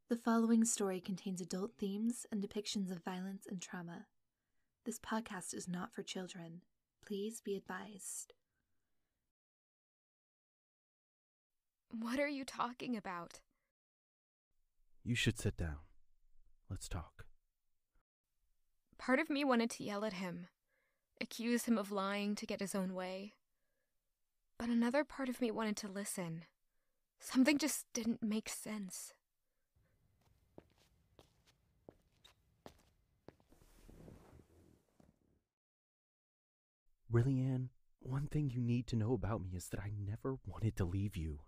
The following story contains adult themes and depictions of violence and trauma. This podcast is not for children. Please be advised. What are you talking about? You should sit down. Let's talk. Part of me wanted to yell at him, accuse him of lying to get his own way. But another part of me wanted to listen. Something just didn't make sense. Rilliane, one thing you need to know about me is that I never wanted to leave you.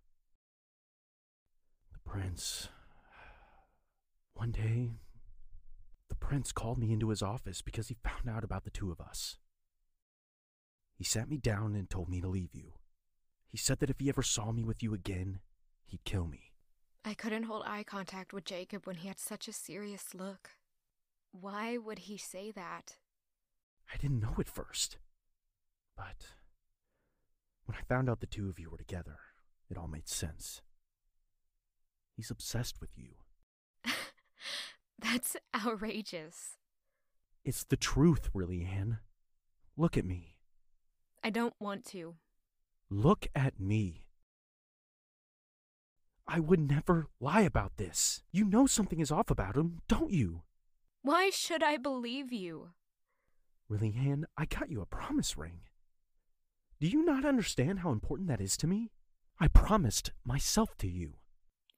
The prince... One day, the prince called me into his office because he found out about the two of us. He sat me down and told me to leave you. He said that if he ever saw me with you again, he'd kill me. I couldn't hold eye contact with Jacob when he had such a serious look. Why would he say that? I didn't know at first. But when I found out the two of you were together, it all made sense. He's obsessed with you. That's outrageous. It's the truth, Rilliane. Look at me. I don't want to. Look at me. I would never lie about this. You know something is off about him, don't you? Why should I believe you? Rilliane, I got you a promise ring. Do you not understand how important that is to me? I promised myself to you.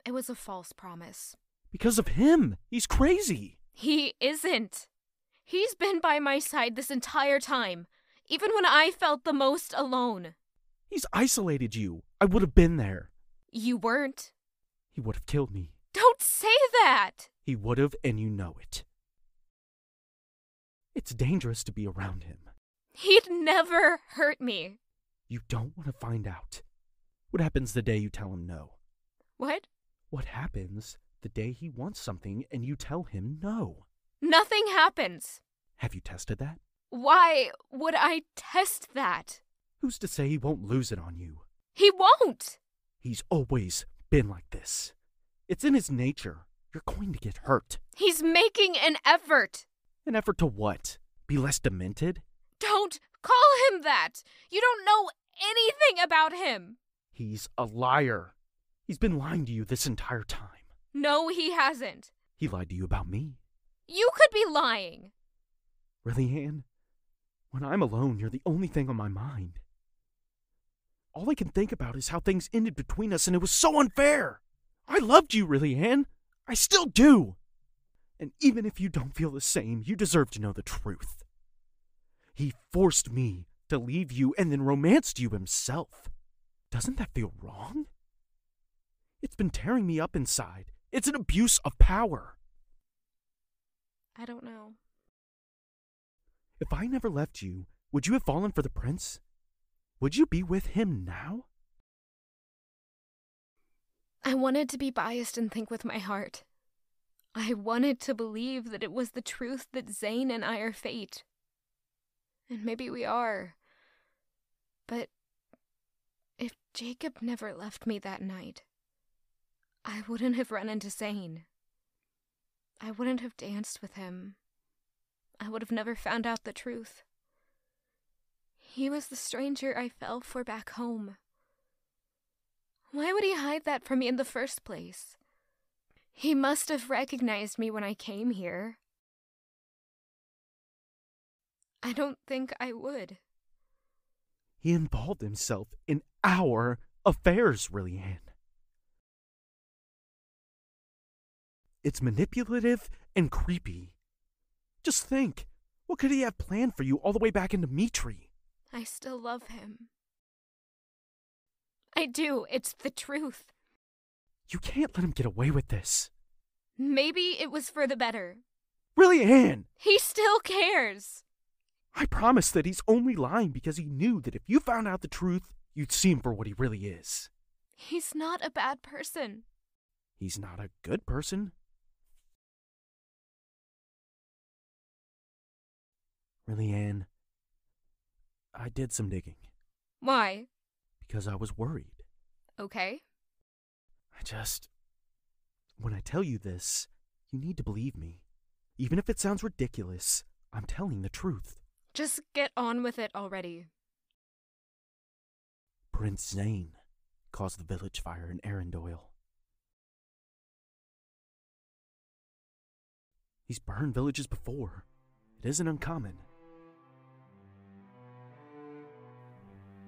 It was a false promise. Because of him. He's crazy. He isn't. He's been by my side this entire time, even when I felt the most alone. He's isolated you. I would have been there. You weren't. He would have killed me. Don't say that! He would have, and you know it. It's dangerous to be around him. He'd never hurt me. You don't want to find out. What happens the day you tell him no? What? What happens the day he wants something and you tell him no? Nothing happens. Have you tested that? Why would I test that? Who's to say he won't lose it on you? He won't! He's always been like this. It's in his nature. You're going to get hurt. He's making an effort. An effort to what? Be less demented? Don't call him that! You don't know anything about him! He's a liar. He's been lying to you this entire time. No, he hasn't. He lied to you about me. You could be lying. Rilliane, when I'm alone, you're the only thing on my mind. All I can think about is how things ended between us, and it was so unfair. I loved you, Rilliane. I still do. And even if you don't feel the same, you deserve to know the truth. He forced me to leave you and then romanced you himself. Doesn't that feel wrong? It's been tearing me up inside. It's an abuse of power. I don't know. If I never left you, would you have fallen for the prince? Would you be with him now? I wanted to be biased and think with my heart. I wanted to believe that it was the truth that Zane and I are fate. And maybe we are. But if Jacob never left me that night, I wouldn't have run into Zane. I wouldn't have danced with him. I would have never found out the truth. He was the stranger I fell for back home. Why would he hide that from me in the first place? He must have recognized me when I came here. I don't think I would. He involved himself in our affairs, Rilliane. It's manipulative and creepy. Just think, what could he have planned for you all the way back into Mitri? I still love him. I do. It's the truth. You can't let him get away with this. Maybe it was for the better. Rilliane! He still cares. I promise that he's only lying because he knew that if you found out the truth, you'd see him for what he really is. He's not a bad person. He's not a good person. Rilliane, I did some digging. When I tell you this, you need to believe me. Even if it sounds ridiculous, I'm telling the truth. Just get on with it already. Prince Zane caused the village fire in Arendelle. He's burned villages before. It isn't uncommon.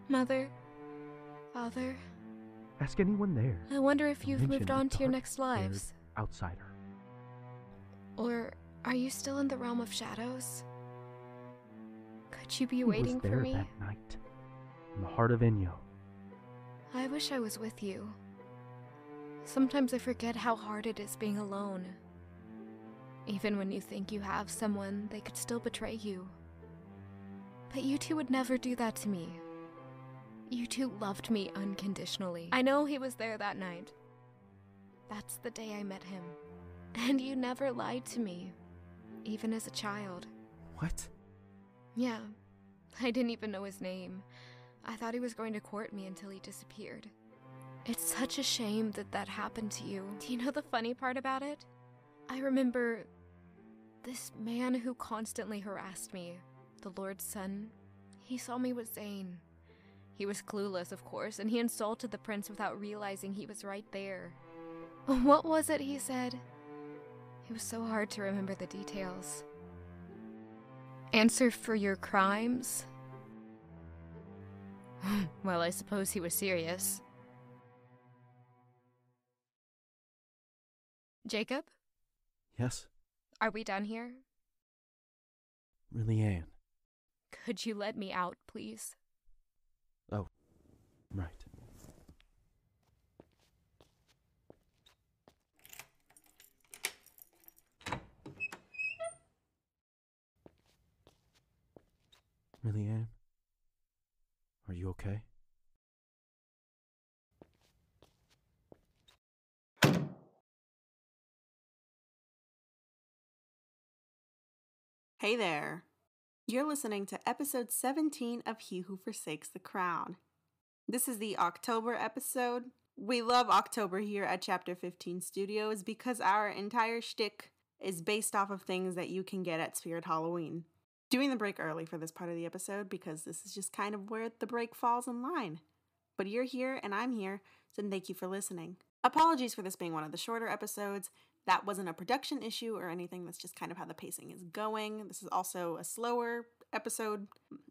Mother, Father, Ask anyone there. I wonder if They'll you've mention moved the on to your dark, next lives. haired outsider. Or are you still in the realm of shadows? Could you be He waiting was there for me? that night, in the heart of Inyo. I wish I was with you. Sometimes I forget how hard it is being alone. Even when you think you have someone, they could still betray you. But you two would never do that to me. You two loved me unconditionally. I know he was there that night. That's the day I met him. And you never lied to me, even as a child. What? Yeah, I didn't even know his name. I thought he was going to court me until he disappeared. It's such a shame that that happened to you. Do you know the funny part about it? I remember this man who constantly harassed me, the Lord's son. He saw me with Zane. He was clueless, of course, and he insulted the prince without realizing he was right there. What was it he said? It was so hard to remember the details. Answer for your crimes? Well, I suppose he was serious. Jacob? Yes? Are we done here? Rilliane. Could you let me out, please? Oh, right. Rilliane? Are you okay? Hey there. You're listening to episode 17 of He Who Forsakes the Crown. This is the October episode. We love October here at Chapter 15 Studios because our entire shtick is based off of things that you can get at Spirit Halloween. Doing the break early for this part of the episode because this is just kind of where the break falls in line. But you're here and I'm here, so thank you for listening. Apologies for this being one of the shorter episodes. That wasn't a production issue or anything. That's just kind of how the pacing is going. This is also a slower episode,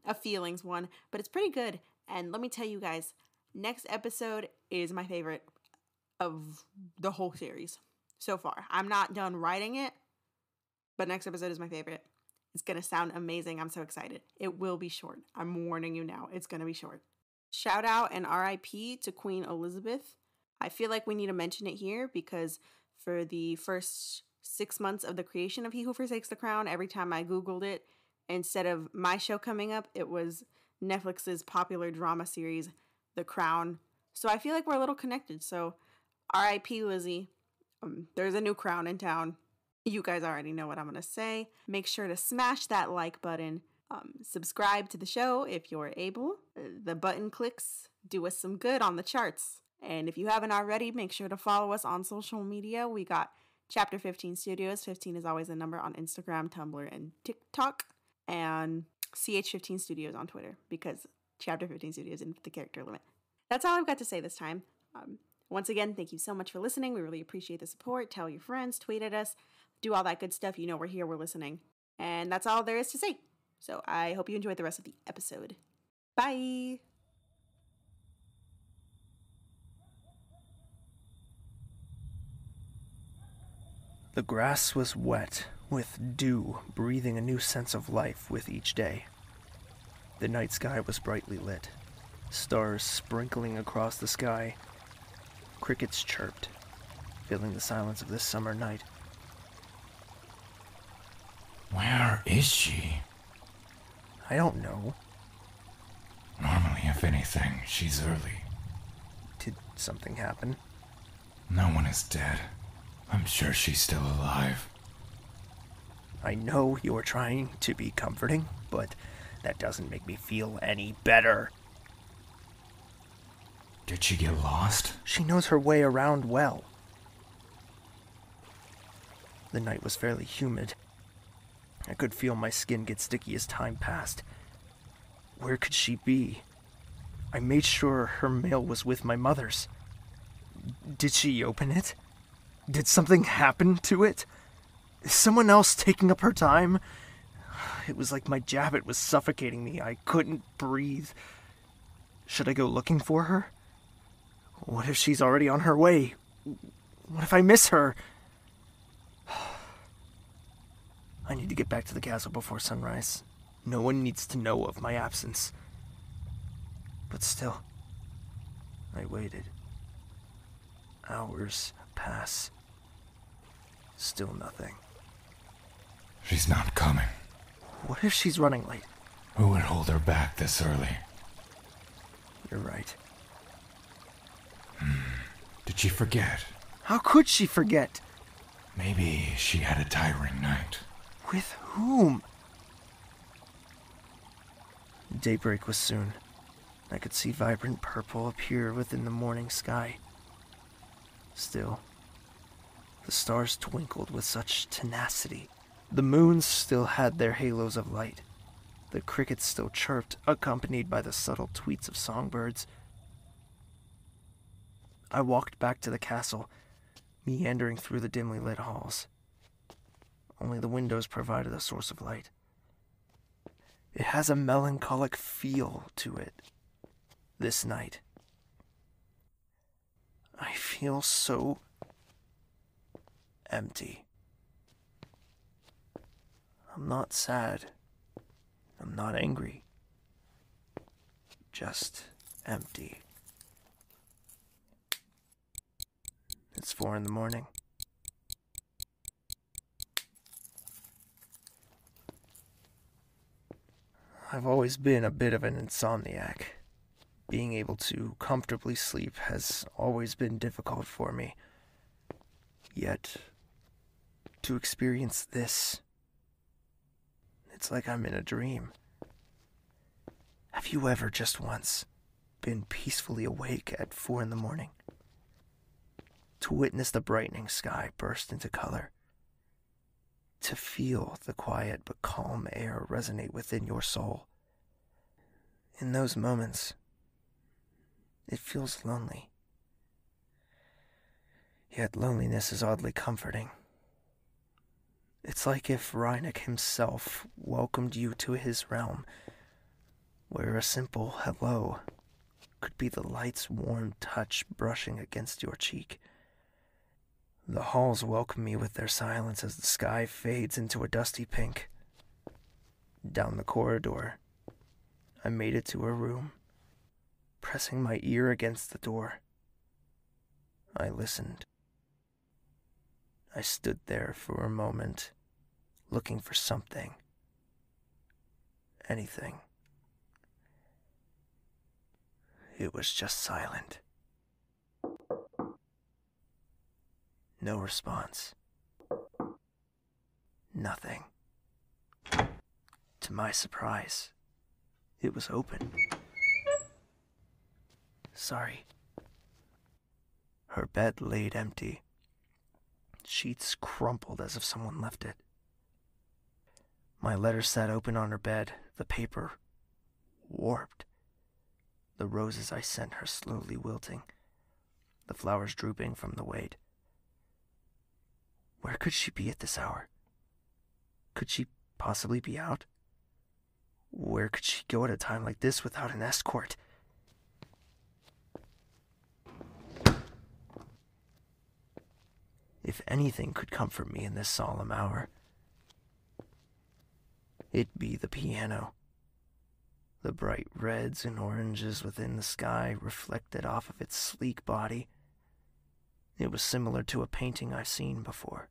a feelings one, but it's pretty good. And let me tell you guys, next episode is my favorite of the whole series so far. I'm not done writing it, but next episode is my favorite. It's going to sound amazing. I'm so excited. It will be short. I'm warning you now. It's going to be short. Shout out and RIP to Queen Elizabeth. I feel like we need to mention it here because for the first 6 months of the creation of He Who Forsakes the Crown, every time I Googled it, instead of my show coming up, it was Netflix's popular drama series, The Crown. So I feel like we're a little connected. So RIP Lizzie. There's a new crown in town. You guys already know what I'm going to say. Make sure to smash that like button. Subscribe to the show if you're able. The button clicks do us some good on the charts. And if you haven't already, make sure to follow us on social media. We got Chapter 15 Studios. 15 is always a number on Instagram, Tumblr, and TikTok. And CH15 Studios on Twitter because Chapter 15 Studios isn't the character limit. That's all I've got to say this time. Once again, thank you so much for listening. We really appreciate the support. Tell your friends, tweet at us, do all that good stuff. You know we're here, we're listening. And that's all there is to say. So I hope you enjoyed the rest of the episode. Bye! The grass was wet, with dew breathing a new sense of life with each day. The night sky was brightly lit, stars sprinkling across the sky. Crickets chirped, filling the silence of this summer night. Where is she? I don't know. Normally, if anything, she's early. Did something happen? No one is dead. I'm sure she's still alive. I know you're trying to be comforting, but that doesn't make me feel any better. Did she get lost? She knows her way around well. The night was fairly humid. I could feel my skin get sticky as time passed. Where could she be? I made sure her mail was with my mother's. Did she open it? Did something happen to it? Is someone else taking up her time? It was like my jabbit was suffocating me. I couldn't breathe. Should I go looking for her? What if she's already on her way? What if I miss her? I need to get back to the castle before sunrise. No one needs to know of my absence. But still, I waited. Hours pass. Still nothing. She's not coming. What if she's running late? Who would hold her back this early? You're right. Did she forget? How could she forget? Maybe she had a tiring night. With whom? Daybreak was soon. I could see vibrant purple appear within the morning sky. Still, the stars twinkled with such tenacity. The moons still had their halos of light. The crickets still chirped, accompanied by the subtle tweets of songbirds. I walked back to the castle, meandering through the dimly lit halls. Only the windows provided a source of light. It has a melancholic feel to it, this night. I feel so empty. I'm not sad. I'm not angry. Just empty. It's 4 a.m. I've always been a bit of an insomniac. Being able to comfortably sleep has always been difficult for me. Yet, to experience this, it's like I'm in a dream. Have you ever just once been peacefully awake at 4 a.m? To witness the brightening sky burst into color. To feel the quiet but calm air resonate within your soul. In those moments, it feels lonely. Yet loneliness is oddly comforting. It's like if Rilliane himself welcomed you to his realm, where a simple hello could be the light's warm touch brushing against your cheek. The halls welcome me with their silence as the sky fades into a dusty pink. Down the corridor, I made it to a room, pressing my ear against the door. I listened. I stood there for a moment, looking for something. Anything. It was just silent. No response. Nothing. To my surprise, it was open. Sorry. Her bed laid empty. Sheets crumpled as if someone left it. My letter sat open on her bed, the paper warped. The roses I sent her slowly wilting, the flowers drooping from the weight. Where could she be at this hour? Could she possibly be out? Where could she go at a time like this without an escort? If anything could comfort me in this solemn hour, it'd be the piano. The bright reds and oranges within the sky reflected off of its sleek body. It was similar to a painting I've seen before.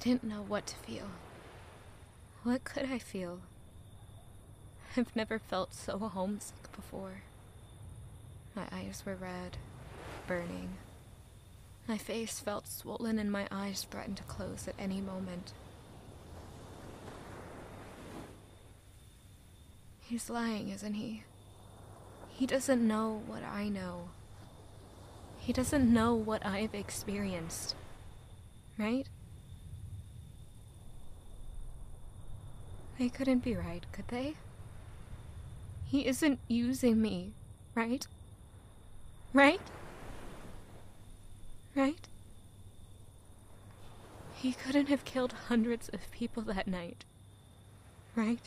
didn't know what to feel. What could I feel? I've never felt so homesick before. My eyes were red, burning. My face felt swollen and my eyes threatened to close at any moment. He's lying, isn't he? He doesn't know what I know. He doesn't know what I've experienced. Right? They couldn't be right, could they? He isn't using me, right? Right? Right? He couldn't have killed hundreds of people that night. Right?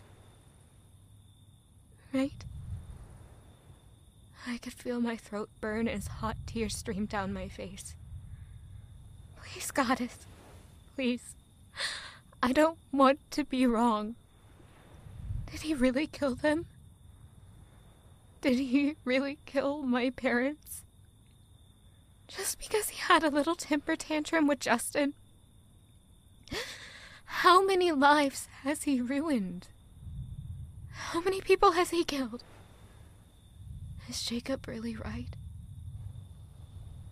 Right? I could feel my throat burn as hot tears streamed down my face. Please, Goddess. Please. I don't want to be wrong. Did he really kill them? Did he really kill my parents? Just because he had a little temper tantrum with Justin? How many lives has he ruined? How many people has he killed? Is Jacob really right?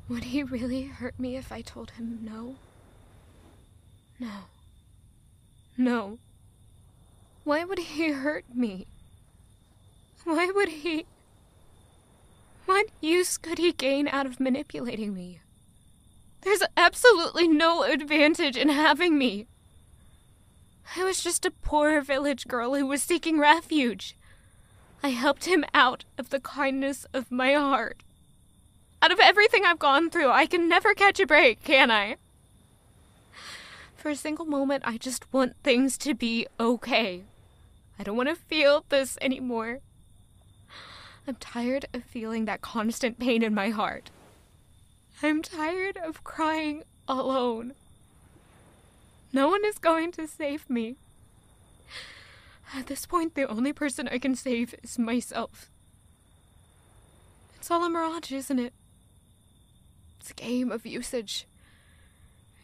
Would he really hurt me if I told him no? No. No. Why would he hurt me? Why would he... What use could he gain out of manipulating me? There's absolutely no advantage in having me. I was just a poor village girl who was seeking refuge. I helped him out of the kindness of my heart. Out of everything I've gone through, I can never catch a break, can I? For a single moment, I just want things to be okay. I don't want to feel this anymore. I'm tired of feeling that constant pain in my heart. I'm tired of crying alone. No one is going to save me. At this point, the only person I can save is myself. It's all a mirage, isn't it? It's a game of usage.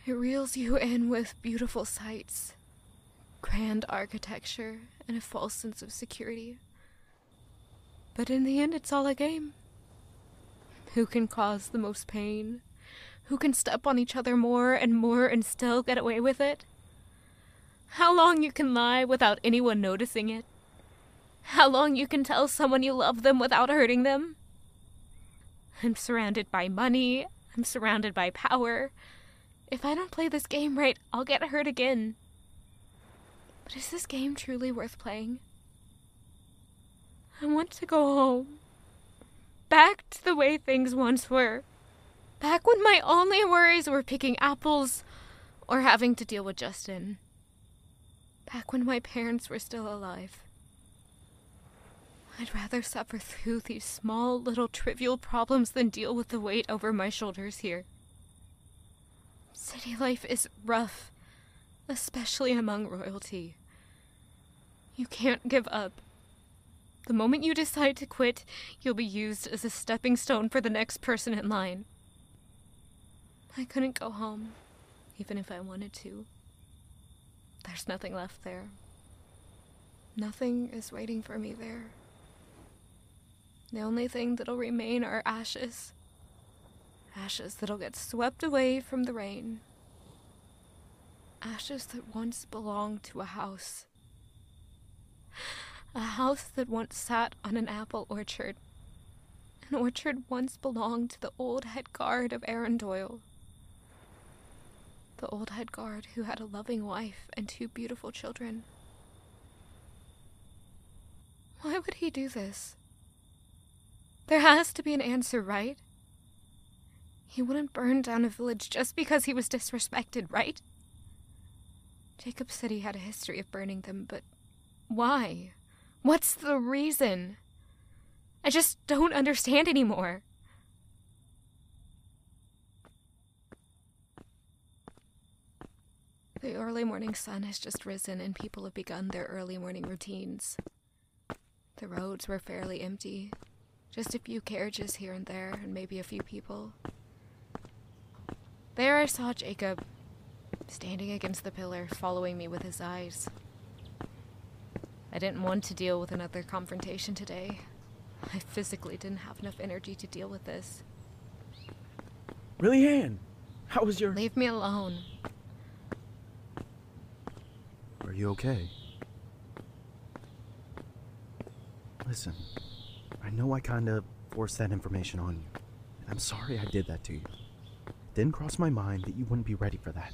It reels you in with beautiful sights, grand architecture, and a false sense of security. But in the end, it's all a game. Who can cause the most pain? Who can step on each other more and still get away with it? How long you can lie without anyone noticing it? How long you can tell someone you love them without hurting them? I'm surrounded by money. I'm surrounded by power. If I don't play this game right, I'll get hurt again. But is this game truly worth playing? I want to go home. Back to the way things once were. Back when my only worries were picking apples or having to deal with Justin. Back when my parents were still alive. I'd rather suffer through these small, little, trivial problems than deal with the weight over my shoulders here. City life is rough, especially among royalty. You can't give up. The moment you decide to quit, you'll be used as a stepping stone for the next person in line. I couldn't go home, even if I wanted to. There's nothing left there. Nothing is waiting for me there. The only thing that'll remain are ashes. Ashes that'll get swept away from the rain. Ashes that once belonged to a house. A house that once sat on an apple orchard. An orchard once belonged to the old head guard of Arundel. The old head guard who had a loving wife and 2 beautiful children. Why would he do this? There has to be an answer, right? He wouldn't burn down a village just because he was disrespected, right? Jacob said he had a history of burning them, but why? What's the reason? I just don't understand anymore. The early morning sun has just risen and people have begun their early morning routines. The roads were fairly empty. Just a few carriages here and there, and maybe a few people. There I saw Jacob. standing against the pillar, following me with his eyes. I didn't want to deal with another confrontation today. I physically didn't have enough energy to deal with this. Rilliane, how was your... Leave me alone. Are you okay? Listen, I know I kinda forced that information on you, and I'm sorry I did that to you. It didn't cross my mind that you wouldn't be ready for that.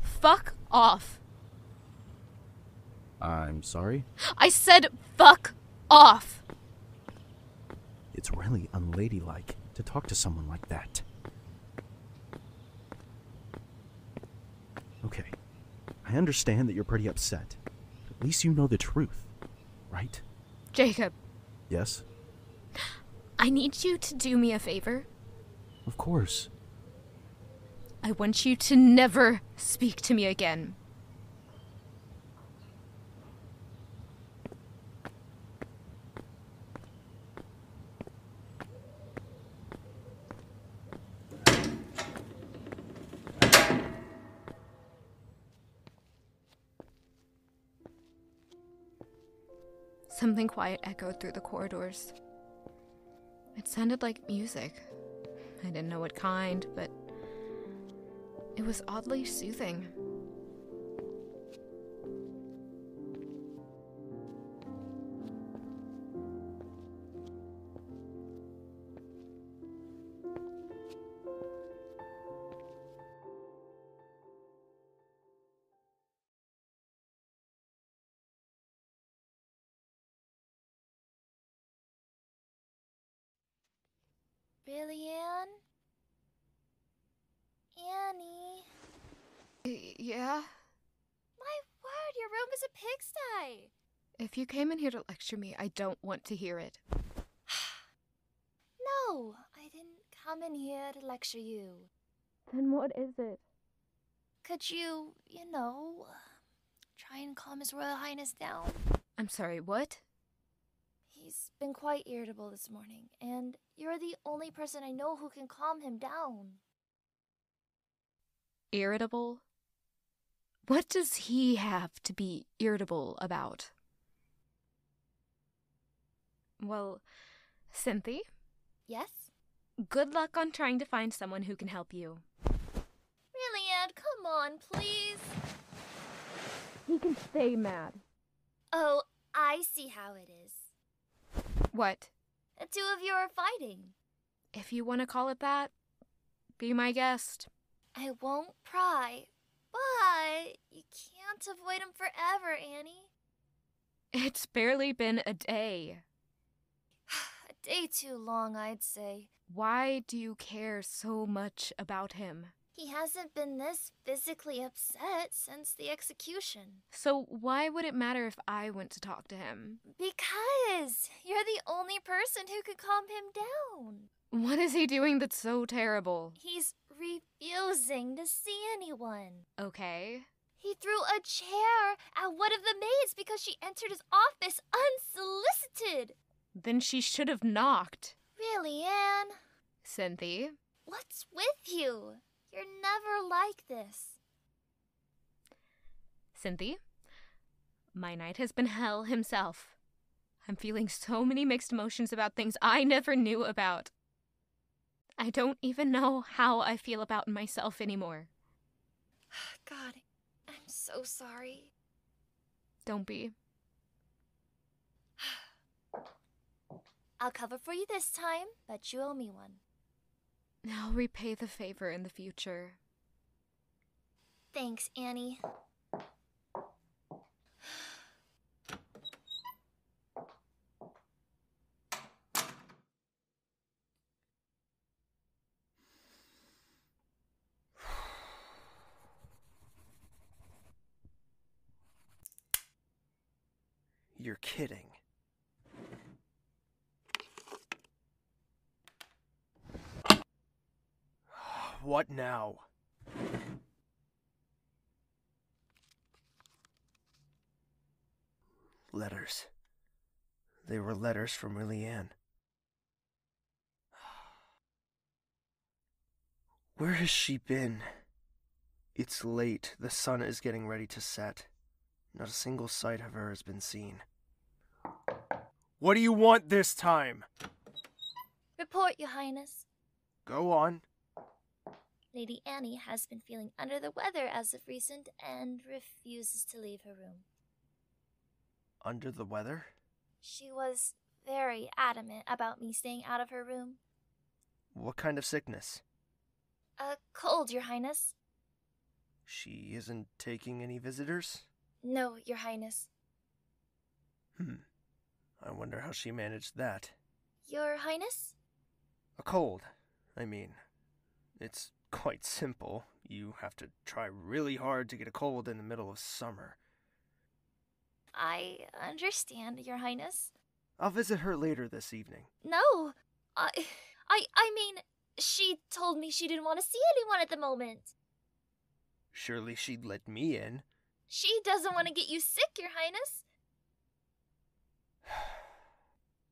Fuck off. I'm sorry? I said fuck off. It's really unladylike to talk to someone like that. Okay, I understand that you're pretty upset. At least you know the truth, right? Jacob, Yes? I need you to do me a favor. Of course. I want you to never speak to me again. Something quiet echoed through the corridors. It sounded like music. I didn't know what kind, but it was oddly soothing. Rilliane? Annie? Yeah? My word, your room is a pigsty! If you came in here to lecture me, I don't want to hear it. No, I didn't come in here to lecture you. Then what is it? Could you, try and calm His Royal Highness down? I'm sorry, what? He's been quite irritable this morning, and you're the only person I know who can calm him down. Irritable? What does he have to be irritable about? Well, Cynthia, Yes? good luck on trying to find someone who can help you. Rilliane, come on, please. He can stay mad. Oh, I see how it is. What? The two of you are fighting. If you want to call it that, be my guest. I won't pry, but you can't avoid him forever, Annie. It's barely been a day. A day too long, I'd say. Why do you care so much about him? He hasn't been this physically upset since the execution. So why would it matter if I went to talk to him? Because you're the only person who could calm him down. What is he doing that's so terrible? He's refusing to see anyone. Okay. He threw a chair at one of the maids because she entered his office unsolicited. Then she should have knocked. Really, Anne? Cynthia? What's with you? You're never like this. Cynthia? My knight has been hell himself. I'm feeling so many mixed emotions about things I never knew about. I don't even know how I feel about myself anymore. God, I'm so sorry. Don't be. I'll cover for you this time, but you owe me one. I'll repay the favor in the future. Thanks, Annie. You're kidding. What now? Letters. They were letters from Rilliane. Where has she been? It's late. The sun is getting ready to set. Not a single sight of her has been seen. What do you want this time? Report, Your Highness. Go on. Lady Annie has been feeling under the weather as of recent and refuses to leave her room. Under the weather? She was very adamant about me staying out of her room. What kind of sickness? A cold, Your Highness. She isn't taking any visitors? No, Your Highness. I wonder how she managed that. Your Highness? A cold, I mean. It's quite simple. You have to try really hard to get a cold in the middle of summer. I understand, Your Highness. I'll visit her later this evening. No, I mean, she told me she didn't want to see anyone at the moment. Surely she'd let me in. She doesn't want to get you sick, Your Highness.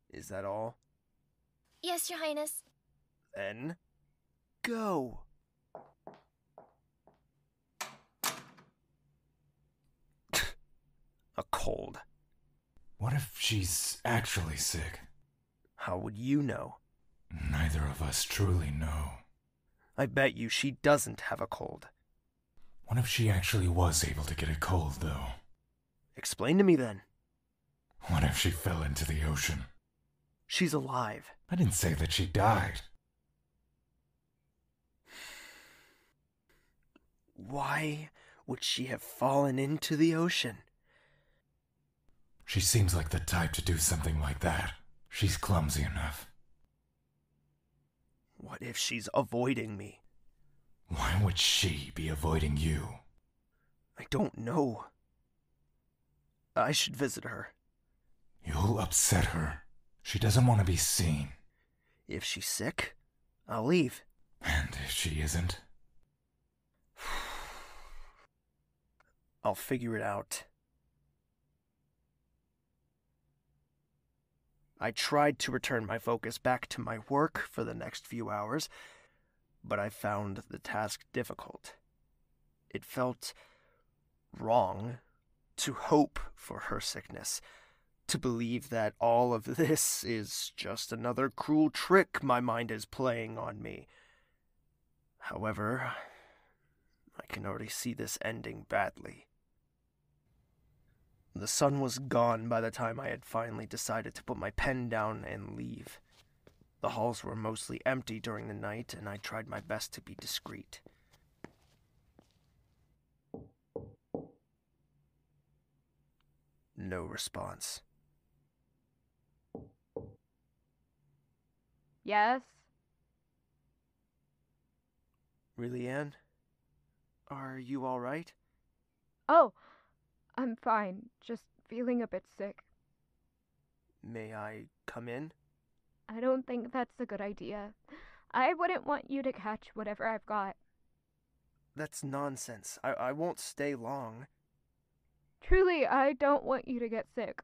Is that all? Yes, Your Highness. Then, go. A cold. What if she's actually sick? How would you know? Neither of us truly know. I bet you she doesn't have a cold. What if she actually was able to get a cold, though? Explain to me then. What if she fell into the ocean? She's alive. I didn't say that she died. Why would she have fallen into the ocean? She seems like the type to do something like that. She's clumsy enough. What if she's avoiding me? Why would she be avoiding you? I don't know. I should visit her. You'll upset her. She doesn't want to be seen. If she's sick, I'll leave. And if she isn't? I'll figure it out. I tried to return my focus back to my work for the next few hours, but I found the task difficult. It felt wrong to hope for her sickness, to believe that all of this is just another cruel trick my mind is playing on me. However, I can already see this ending badly. The sun was gone by the time I had finally decided to put my pen down and leave. The halls were mostly empty during the night, and I tried my best to be discreet. No response. Yes? Rilliane? Are you all right? Oh, I'm fine. Just feeling a bit sick. May I come in? I don't think that's a good idea. I wouldn't want you to catch whatever I've got. That's nonsense. I won't stay long. Truly, I don't want you to get sick.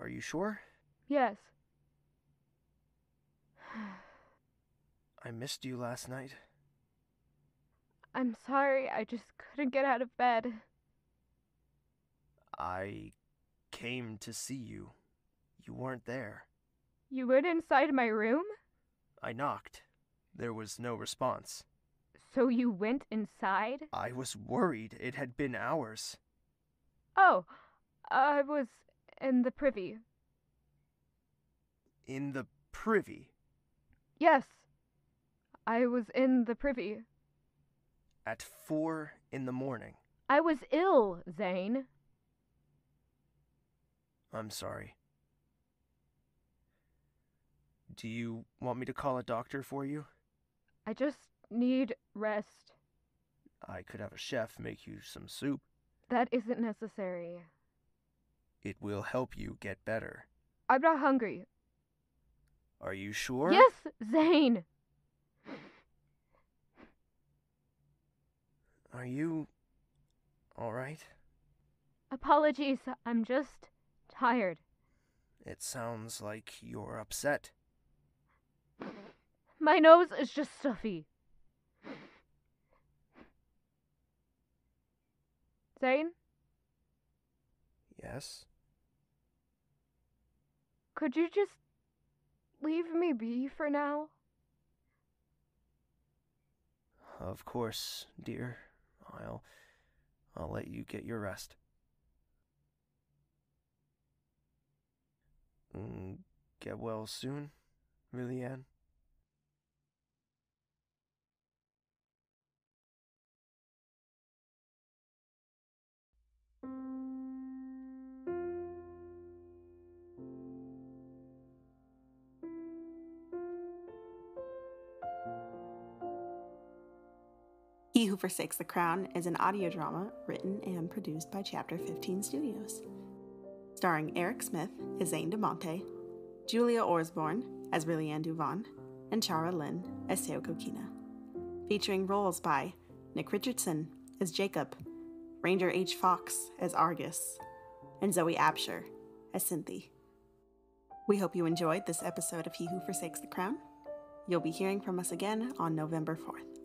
Are you sure? Yes. I missed you last night. I'm sorry, I just couldn't get out of bed. I came to see you. You weren't there. You went inside my room? I knocked. There was no response. So you went inside? I was worried. It had been hours. Oh, I was in the privy. In the privy? Yes, I was in the privy. At 4 a.m. I was ill, Zane. I'm sorry. Do you want me to call a doctor for you? I just need rest. I could have a chef make you some soup. That isn't necessary. It will help you get better. I'm not hungry. Are you sure? Yes, Zane! Are you all right? Apologies, I'm just tired. It sounds like you're upset. My nose is just stuffy. Zane, Yes? could you just leave me be for now? Of course, dear. I'll let you get your rest. Get well soon, Rilliane. He Who Forsakes the Crown is an audio drama written and produced by Chapter 15 Studios. Starring Eric Smith as Zane DeMonte, Julia Orsborn as Rilliane Duvon, and Chara Lynn as Seoko Kina. Featuring roles by Nick Richardson as Jacob, Ranger H. Fox as Argus, and Zoe Absher as Cynthia. We hope you enjoyed this episode of He Who Forsakes the Crown. You'll be hearing from us again on November 4th.